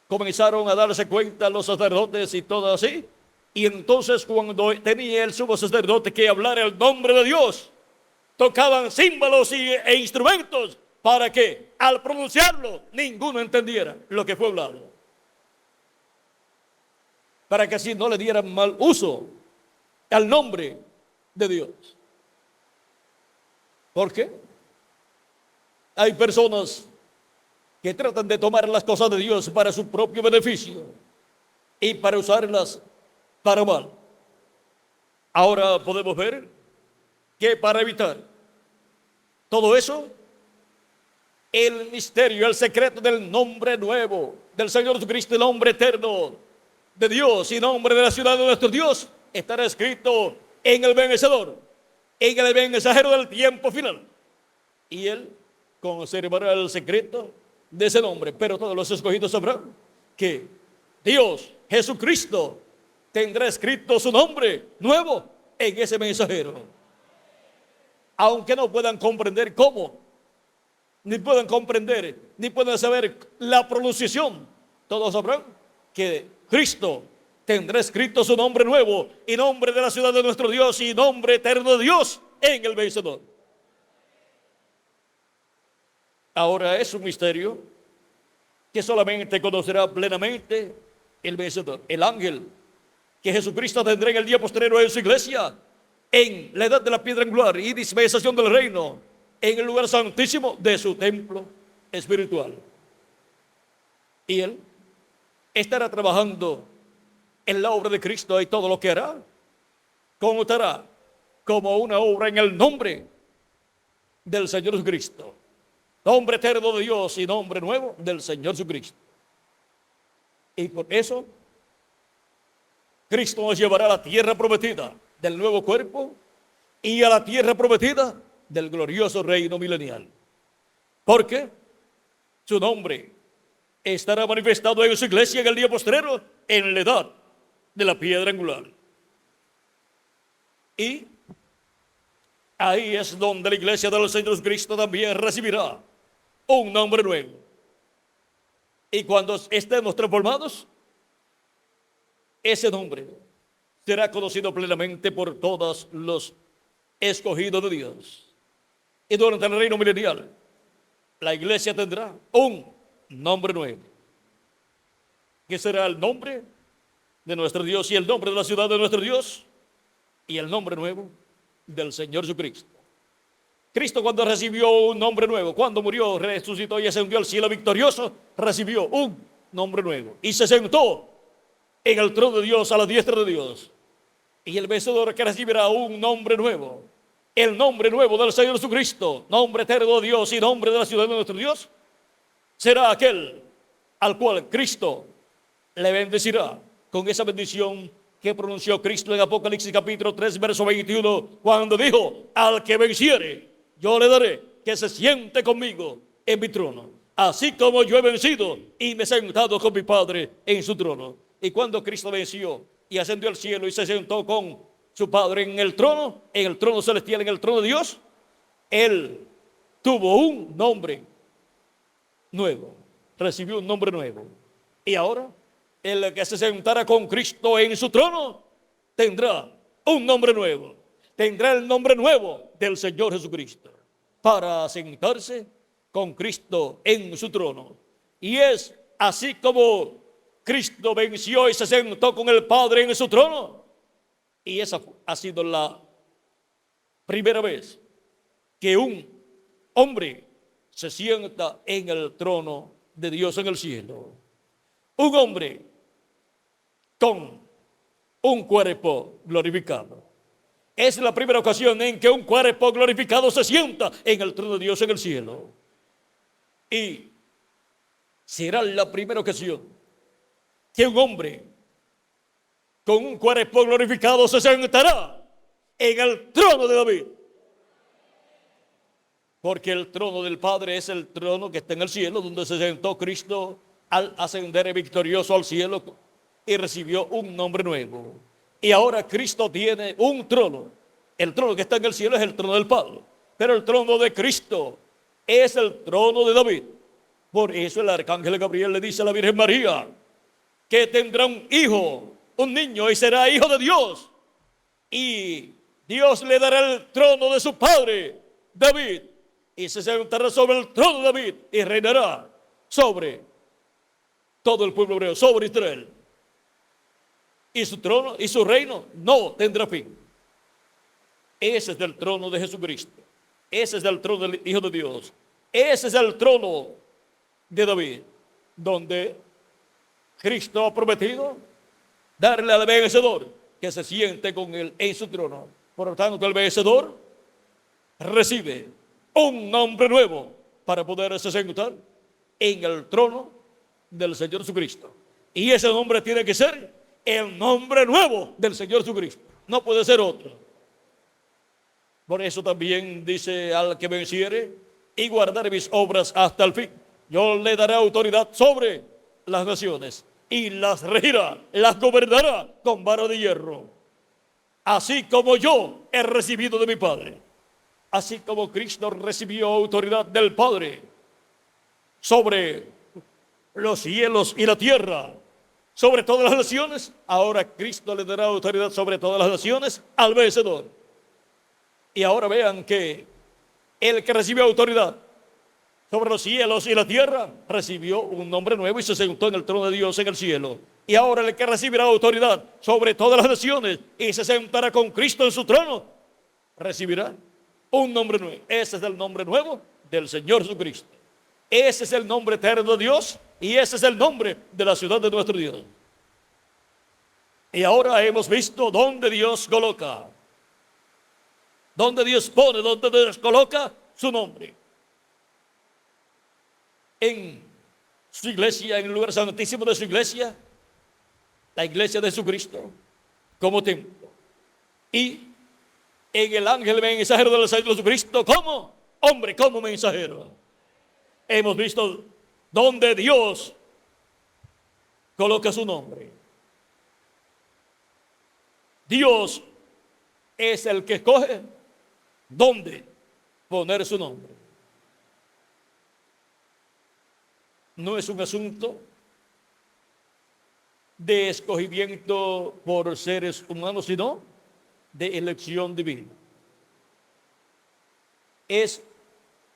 comenzaron a darse cuenta los sacerdotes y todo así. Y entonces, cuando tenía el sumo sacerdote que hablar el nombre de Dios, tocaban címbalos e instrumentos para que al pronunciarlo ninguno entendiera lo que fue hablado, para que así no le dieran mal uso al nombre de Dios. ¿Por qué? Hay personas que tratan de tomar las cosas de Dios para su propio beneficio y para usarlas para mal. Ahora podemos ver que para evitar todo eso, el misterio, el secreto del nombre nuevo del Señor Jesucristo, el nombre eterno de Dios y nombre de la ciudad de nuestro Dios, estará escrito en el vencedor, en el mensajero del tiempo final. Y él conservará el secreto de ese nombre. Pero todos los escogidos sabrán que Dios, Jesucristo, tendrá escrito su nombre nuevo en ese mensajero. Aunque no puedan comprender cómo, ni puedan comprender, ni puedan saber la pronunciación, todos sabrán que Cristo tendrá escrito su nombre nuevo y nombre de la ciudad de nuestro Dios y nombre eterno de Dios en el vencedor. Ahora es un misterio que solamente conocerá plenamente el vencedor, el ángel que Jesucristo tendrá en el día postrero en su iglesia, en la edad de la piedra angular y dispensación del reino, en el lugar santísimo de su templo espiritual. Y él estará trabajando en la obra de Cristo, y todo lo que hará contará como una obra en el nombre del Señor Jesucristo, nombre eterno de Dios y nombre nuevo del Señor Jesucristo. Y por eso Cristo nos llevará a la tierra prometida del nuevo cuerpo y a la tierra prometida del glorioso reino milenial. Porque su nombre estará manifestado en su iglesia en el día postrero, en la edad de la piedra angular. Y ahí es donde la iglesia del Señor Jesucristo también recibirá un nombre nuevo. Y cuando estemos transformados, ese nombre será conocido plenamente por todos los escogidos de Dios. Y durante el reino milenial, la iglesia tendrá un nombre nuevo, que será el nombre de nuestro Dios y el nombre de la ciudad de nuestro Dios y el nombre nuevo del Señor Jesucristo. Cristo, cuando recibió un nombre nuevo, cuando murió, resucitó y ascendió al cielo victorioso, recibió un nombre nuevo y se sentó en el trono de Dios, a la diestra de Dios. Y el vencedor que recibirá un nombre nuevo, el nombre nuevo del Señor Jesucristo, nombre eterno de Dios y nombre de la ciudad de nuestro Dios, será aquel al cual Cristo le bendecirá con esa bendición que pronunció Cristo en Apocalipsis capítulo 3, verso 21, cuando dijo: al que venciere, yo le daré que se siente conmigo en mi trono, así como yo he vencido y me he sentado con mi Padre en su trono. Y cuando Cristo venció y ascendió al cielo y se sentó con su Padre en el trono celestial, en el trono de Dios, Él tuvo un nombre nuevo, recibió un nombre nuevo. Y ahora, el que se sentara con Cristo en su trono, tendrá un nombre nuevo. Tendrá el nombre nuevo del Señor Jesucristo, para sentarse con Cristo en su trono. Y es así como Cristo venció y se sentó con el Padre en su trono. Y esa ha sido la primera vez que un hombre se sienta en el trono de Dios en el cielo. Un hombre con un cuerpo glorificado. Es la primera ocasión en que un cuerpo glorificado se sienta en el trono de Dios en el cielo. Y será la primera ocasión que un hombre con un cuerpo glorificado se sentará en el trono de David. Porque el trono del Padre es el trono que está en el cielo, donde se sentó Cristo al ascender victorioso al cielo y recibió un nombre nuevo. Y ahora Cristo tiene un trono. El trono que está en el cielo es el trono del Padre, pero el trono de Cristo es el trono de David. Por eso el arcángel Gabriel le dice a la Virgen María que tendrá un hijo, un niño, y será hijo de Dios. Y Dios le dará el trono de su padre, David, y se sentará sobre el trono de David y reinará sobre todo el pueblo hebreo, sobre Israel. Y su trono y su reino no tendrá fin. Ese es el trono de Jesucristo. Ese es el trono del Hijo de Dios. Ese es el trono de David, donde Cristo ha prometido darle al vencedor que se siente con él en su trono. Por lo tanto, el vencedor recibe un nombre nuevo para poderse sentar en el trono del Señor Jesucristo. Y ese nombre tiene que ser el nombre nuevo del Señor Jesucristo. No puede ser otro. Por eso también dice: al que venciere y guardare mis obras hasta el fin, yo le daré autoridad sobre las naciones y las regirá, las gobernará con vara de hierro. Así como yo he recibido de mi Padre, así como Cristo recibió autoridad del Padre sobre los cielos y la tierra, sobre todas las naciones, ahora Cristo le dará autoridad sobre todas las naciones al vencedor. Y ahora vean que el que recibió autoridad sobre los cielos y la tierra recibió un nombre nuevo y se sentó en el trono de Dios en el cielo. Y ahora el que recibirá autoridad sobre todas las naciones y se sentará con Cristo en su trono, recibirá un nombre nuevo. Ese es el nombre nuevo del Señor Jesucristo. Ese es el nombre eterno de Dios y ese es el nombre de la ciudad de nuestro Dios. Y ahora hemos visto dónde Dios coloca, dónde Dios pone, dónde Dios coloca su nombre. En su iglesia, en el lugar santísimo de su iglesia, la iglesia de Jesucristo, como templo. Y en el ángel mensajero del Señor Jesucristo como hombre, como mensajero. Hemos visto donde Dios coloca su nombre. Dios es el que escoge dónde poner su nombre. No es un asunto de escogimiento por seres humanos, sino de elección divina. Es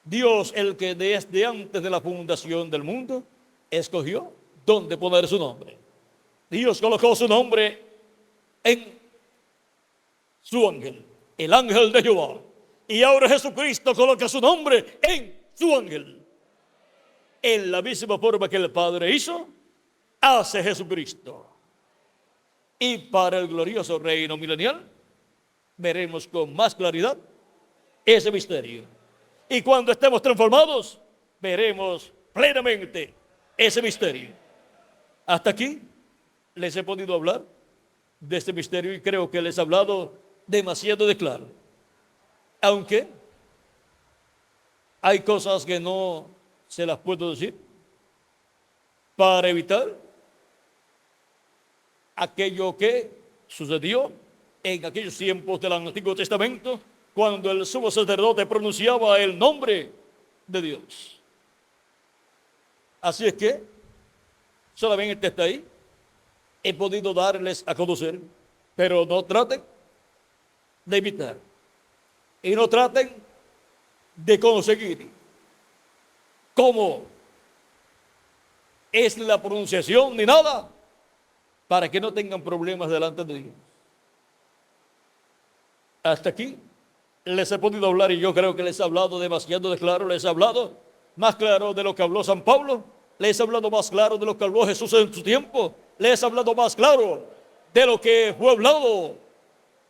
Dios el que desde antes de la fundación del mundo escogió dónde poner su nombre. Dios colocó su nombre en su ángel, el ángel de Jehová. Y ahora Jesucristo coloca su nombre en su ángel. En la misma forma que el Padre hizo, hace Jesucristo. Y para el glorioso reino milenial, veremos con más claridad ese misterio. Y cuando estemos transformados, veremos plenamente ese misterio. Hasta aquí les he podido hablar de este misterio y creo que les he hablado demasiado de claro. Aunque hay cosas que no se las puedo decir para evitar aquello que sucedió en aquellos tiempos del Antiguo Testamento, cuando el sumo sacerdote pronunciaba el nombre de Dios. Así es que solamente hasta ahí he podido darles a conocer, pero no traten de imitar y no traten de conseguir cómo es la pronunciación ni nada, para que no tengan problemas delante de Dios. Hasta aquí les he podido hablar y yo creo que les he hablado demasiado de claro. Les he hablado más claro de lo que habló San Pablo, les he hablado más claro de lo que habló Jesús en su tiempo, les he hablado más claro de lo que fue hablado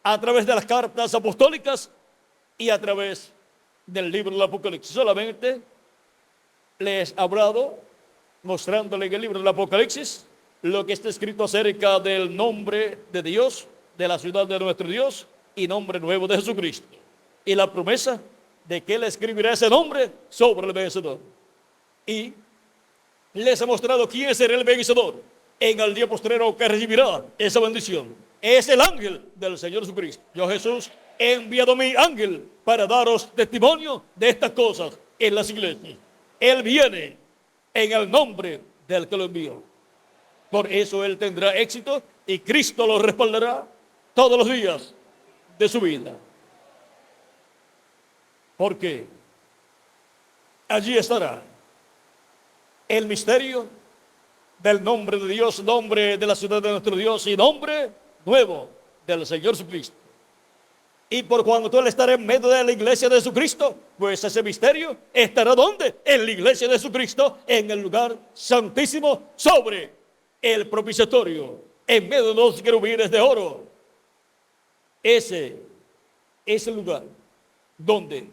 a través de las cartas apostólicas y a través del libro del Apocalipsis. Solamente les he hablado mostrándole en el libro del Apocalipsis lo que está escrito acerca del nombre de Dios, de la ciudad de nuestro Dios y nombre nuevo de Jesucristo. Y la promesa de que Él escribirá ese nombre sobre el vencedor. Y les he mostrado quién será el vencedor en el día postrero que recibirá esa bendición. Es el ángel del Señor Jesucristo. Yo, Jesús, he enviado mi ángel para daros testimonio de estas cosas en las iglesias. Él viene en el nombre del que lo envió. Por eso Él tendrá éxito y Cristo lo respaldará todos los días de su vida. Porque allí estará el misterio del nombre de Dios, nombre de la ciudad de nuestro Dios y nombre nuevo del Señor Jesucristo. Y por cuanto Él estará en medio de la iglesia de Jesucristo, pues ese misterio estará ¿dónde? En la iglesia de Jesucristo, en el lugar santísimo, sobre el propiciatorio, en medio de los querubines de oro. Ese es el lugar donde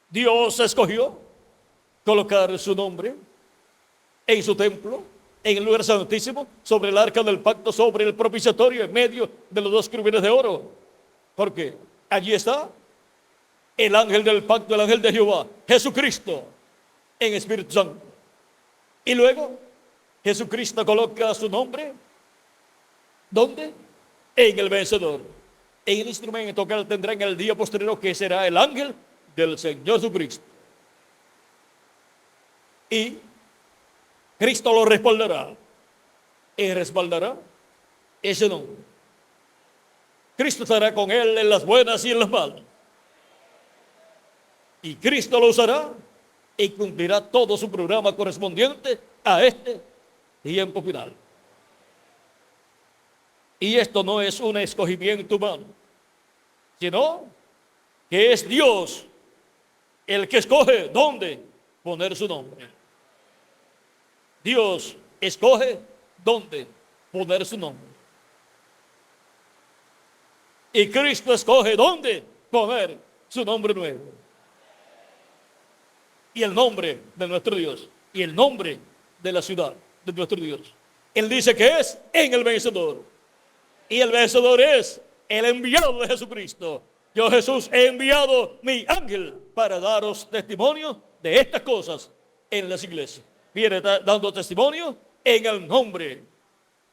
Dios escogió colocar su nombre en su templo, en el lugar santísimo, sobre el arca del pacto, sobre el propiciatorio, en medio de los dos querubines de oro. Porque allí está el ángel del pacto, el ángel de Jehová, Jesucristo, en Espíritu Santo. Y luego Jesucristo coloca su nombre, ¿dónde? En el vencedor, en el instrumento que Él tendrá en el día posterior, que será el ángel del Señor Jesucristo. Y Cristo lo respaldará. Y respaldará ese nombre. Cristo estará con Él en las buenas y en las malas. Y Cristo lo usará y cumplirá todo su programa correspondiente a este tiempo final. Y esto no es un escogimiento humano, sino que es Dios el que escoge dónde poner su nombre. Dios escoge dónde poner su nombre. Y Cristo escoge dónde poner su nombre nuevo. Y el nombre de nuestro Dios. Y el nombre de la ciudad de nuestro Dios. Él dice que es en el vencedor. Y el vencedor es el enviado de Jesucristo. Yo, Jesús, he enviado mi ángel para daros testimonio de estas cosas en las iglesias. Viene dando testimonio en el nombre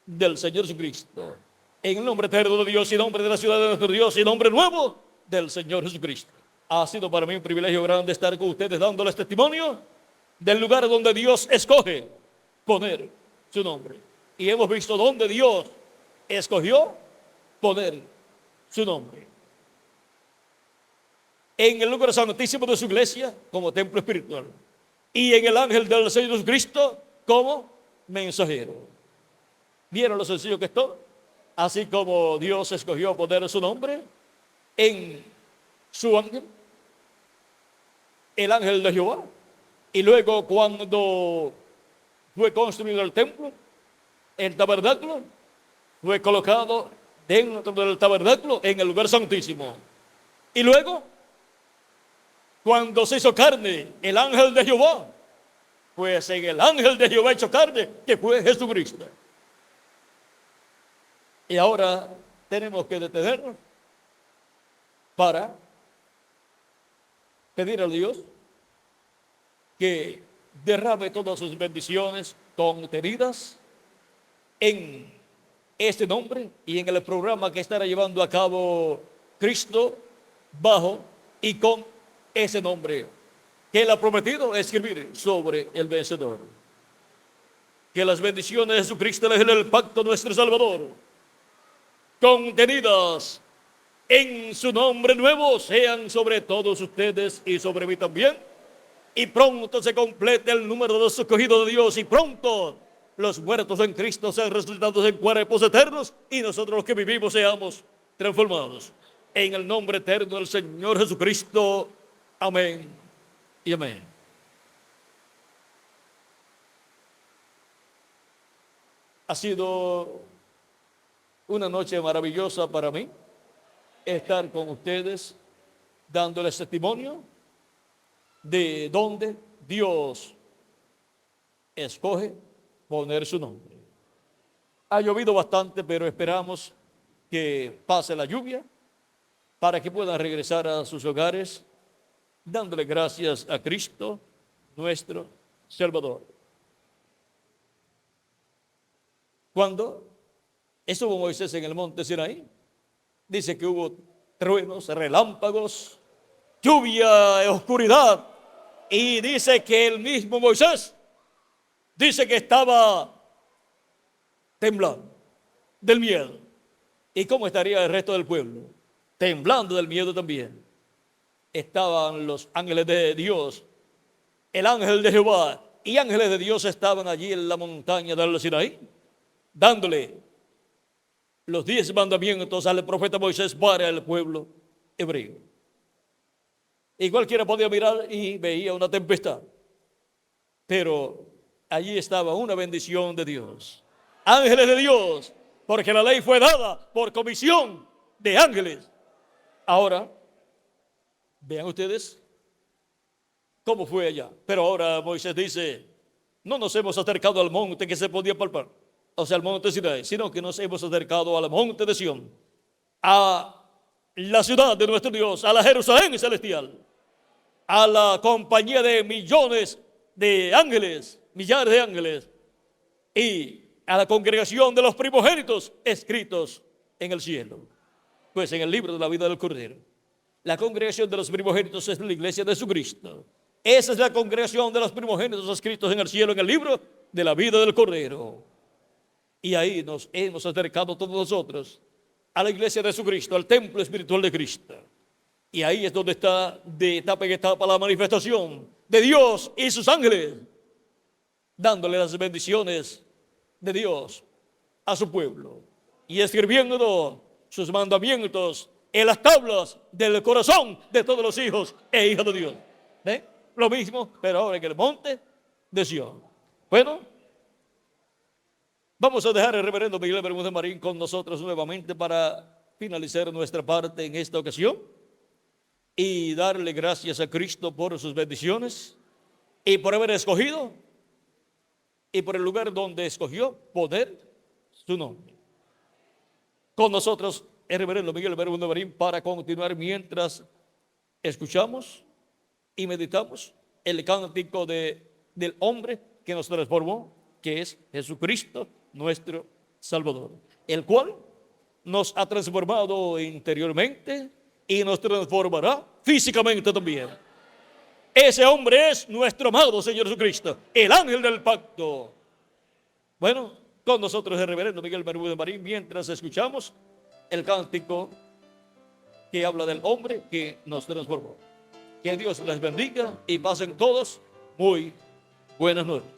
del Señor Jesucristo, en el nombre eterno de Dios y nombre de la ciudad de nuestro Dios y nombre nuevo del Señor Jesucristo. Ha sido para mí un privilegio grande estar con ustedes dándoles testimonio del lugar donde Dios escoge poner su nombre. Y hemos visto donde Dios escogió poner su nombre. En el lugar santísimo de su iglesia como templo espiritual. Y en el ángel del Señor Jesucristo como mensajero. ¿Vieron lo sencillo que es todo? Así como Dios escogió poner su nombre en su ángel, el ángel de Jehová. Y luego cuando fue construido el templo, el tabernáculo fue colocado dentro del tabernáculo en el lugar santísimo. Y luego, cuando se hizo carne el ángel de Jehová, pues en el ángel de Jehová hecho carne, que fue Jesucristo. Y ahora tenemos que detenernos para pedir a Dios que derrame todas sus bendiciones contenidas en este nombre y en el programa que estará llevando a cabo Cristo bajo y con ese nombre que Él ha prometido escribir sobre el vencedor. Que las bendiciones de Jesucristo, el pacto nuestro Salvador, contenidas en su nombre nuevo, sean sobre todos ustedes y sobre mí también. Y pronto se complete el número de los escogidos de Dios, y pronto los muertos en Cristo sean resucitados en cuerpos eternos, y nosotros los que vivimos seamos transformados. En el nombre eterno del Señor Jesucristo. Amén y amén. Ha sido una noche maravillosa para mí estar con ustedes dándoles testimonio de donde Dios escoge poner su nombre. Ha llovido bastante, pero esperamos que pase la lluvia para que puedan regresar a sus hogares dándole gracias a Cristo, nuestro Salvador. Cuando estuvo Moisés en el monte Sinaí, dice que hubo truenos, relámpagos, lluvia, oscuridad, y dice que el mismo Moisés dice que estaba temblando del miedo. ¿Y cómo estaría el resto del pueblo? Temblando del miedo también. Estaban los ángeles de Dios, el ángel de Jehová y ángeles de Dios estaban allí en la montaña del Sinaí, dándole los 10 mandamientos al profeta Moisés para el pueblo hebreo. Y cualquiera podía mirar y veía una tempestad, pero allí estaba una bendición de Dios, ángeles de Dios, porque la ley fue dada por comisión de ángeles. Ahora, vean ustedes cómo fue allá. Pero ahora Moisés dice, no nos hemos acercado al monte que se podía palpar, o sea, al monte Sinaí, sino que nos hemos acercado al monte de Sión, a la ciudad de nuestro Dios, a la Jerusalén celestial, a la compañía de millones de ángeles, millares de ángeles, y a la congregación de los primogénitos escritos en el cielo, pues en el libro de la vida del Cordero. La congregación de los primogénitos es la iglesia de Jesucristo. Esa es la congregación de los primogénitos escritos en el cielo, en el libro de la vida del Cordero. Y ahí nos hemos acercado todos nosotros a la iglesia de Jesucristo, al templo espiritual de Cristo. Y ahí es donde está de etapa en etapa la manifestación de Dios y sus ángeles, dándole las bendiciones de Dios a su pueblo y escribiendo sus mandamientos en las tablas del corazón de todos los hijos e hijas de Dios. ¿Eh? Lo mismo, pero ahora en el monte de Sión. Bueno, vamos a dejar al reverendo Miguel Bermúdez Marín con nosotros nuevamente para finalizar nuestra parte en esta ocasión y darle gracias a Cristo por sus bendiciones y por haber escogido y por el lugar donde escogió poner su nombre. Con nosotros el reverendo Miguel Bermúdez Marín para continuar mientras escuchamos y meditamos el cántico del hombre que nos transformó, que es Jesucristo, nuestro Salvador, el cual nos ha transformado interiormente y nos transformará físicamente también. Ese hombre es nuestro amado Señor Jesucristo, el ángel del pacto. Bueno, con nosotros el reverendo Miguel Bermúdez Marín mientras escuchamos el cántico que habla del hombre que nos transformó. Que Dios les bendiga y pasen todos muy buenas noches.